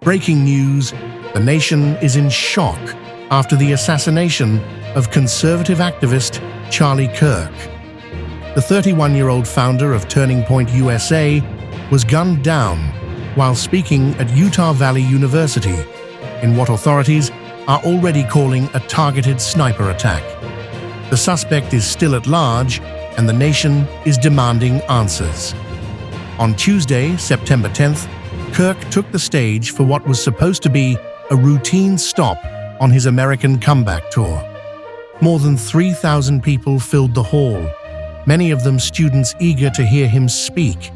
Breaking news: the nation is in shock after the assassination of conservative activist Charlie Kirk. The 31-year-old founder of Turning Point USA was gunned down while speaking at Utah Valley University in what authorities are already calling a targeted sniper attack. The suspect is still at large, and the nation is demanding answers. On Tuesday, September 10th, Kirk took the stage for what was supposed to be a routine stop on his American comeback tour. More than 3,000 people filled the hall, many of them students eager to hear him speak.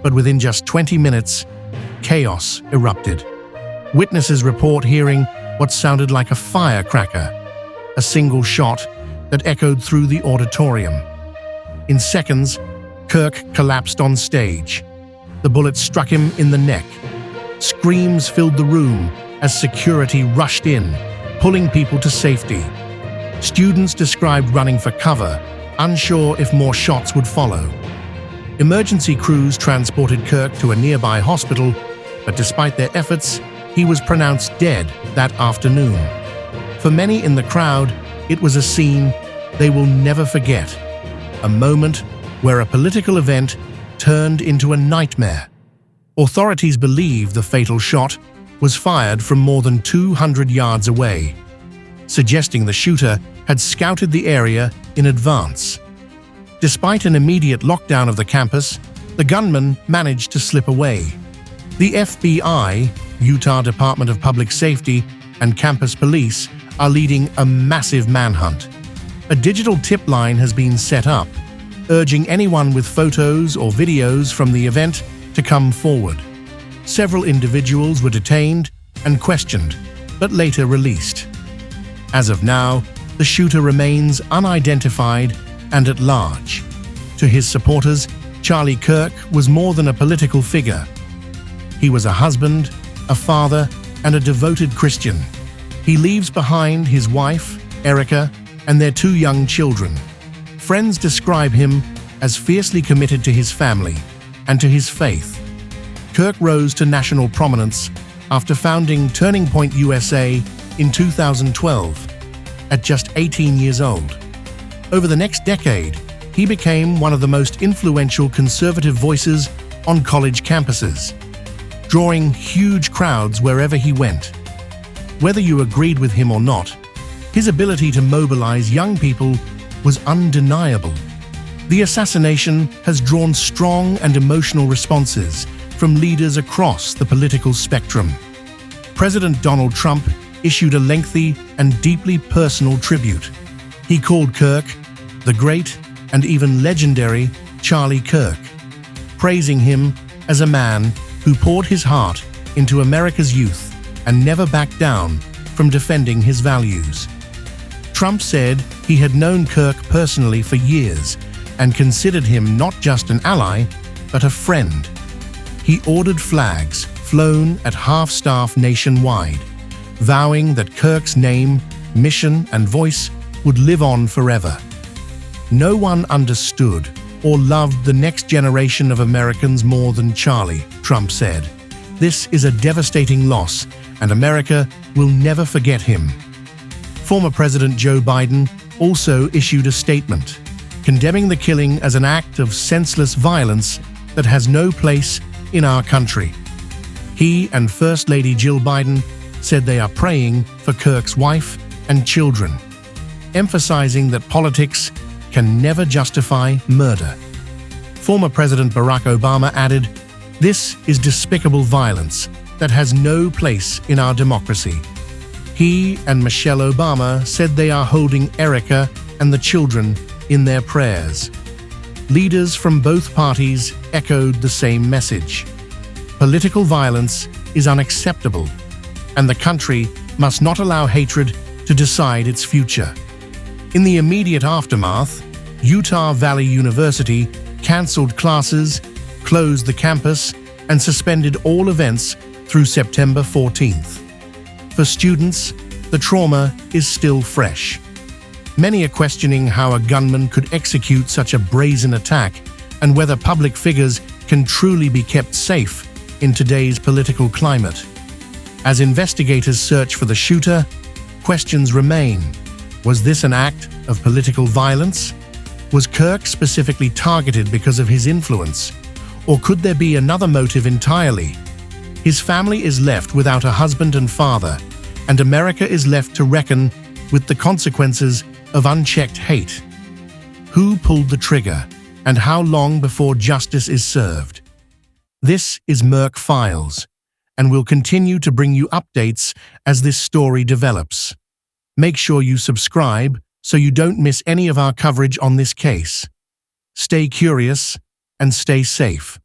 But within just 20 minutes, chaos erupted. Witnesses report hearing what sounded like a firecracker, a single shot that echoed through the auditorium. In seconds, Kirk collapsed on stage. The bullet struck him in the neck. Screams filled the room as security rushed in, pulling people to safety. Students described running for cover, unsure if more shots would follow. Emergency crews transported Kirk to a nearby hospital, but despite their efforts, he was pronounced dead that afternoon. For many in the crowd, it was a scene they will never forget, a moment where a political event turned into a nightmare. Authorities believe the fatal shot was fired from more than 200 yards away, suggesting the shooter had scouted the area in advance. Despite an immediate lockdown of the campus, the gunman managed to slip away. The FBI, Utah Department of Public Safety, and campus police are leading a massive manhunt. A digital tip line has been set up, urging anyone with photos or videos from the event to come forward. Several individuals were detained and questioned, but later released. As of now, the shooter remains unidentified and at large. To his supporters, Charlie Kirk was more than a political figure. He was a husband, a father, and a devoted Christian. He leaves behind his wife, Erica, and their 2 young children. Friends describe him as fiercely committed to his family and to his faith. Kirk rose to national prominence after founding Turning Point USA in 2012, at just 18 years old. Over the next decade, he became one of the most influential conservative voices on college campuses, drawing huge crowds wherever he went. Whether you agreed with him or not, his ability to mobilize young people was undeniable. The assassination has drawn strong and emotional responses from leaders across the political spectrum. President Donald Trump issued a lengthy and deeply personal tribute. He called Kirk the great and even legendary Charlie Kirk, praising him as a man who poured his heart into America's youth and never backed down from defending his values. Trump said he had known Kirk personally for years and considered him not just an ally, but a friend. He ordered flags flown at half-staff nationwide, vowing that Kirk's name, mission, and voice would live on forever. No one understood or loved the next generation of Americans more than Charlie, Trump said. This is a devastating loss, and America will never forget him. Former President Joe Biden also issued a statement, condemning the killing as an act of senseless violence that has no place in our country. He and First Lady Jill Biden said they are praying for Kirk's wife and children, emphasizing that politics can never justify murder. Former President Barack Obama added, "This is despicable violence that has no place in our democracy." He and Michelle Obama said they are holding Erica and the children in their prayers. Leaders from both parties echoed the same message. Political violence is unacceptable, and the country must not allow hatred to decide its future. In the immediate aftermath, Utah Valley University canceled classes, closed the campus, and suspended all events through September 14th. For students, the trauma is still fresh. Many are questioning how a gunman could execute such a brazen attack and whether public figures can truly be kept safe in today's political climate. As investigators search for the shooter, questions remain. Was this an act of political violence? Was Kirk specifically targeted because of his influence? Or could there be another motive entirely? His family is left without a husband and father, and America is left to reckon with the consequences of unchecked hate. Who pulled the trigger, and how long before justice is served? This is Murk Files, and we'll continue to bring you updates as this story develops. Make sure you subscribe so you don't miss any of our coverage on this case. Stay curious and stay safe.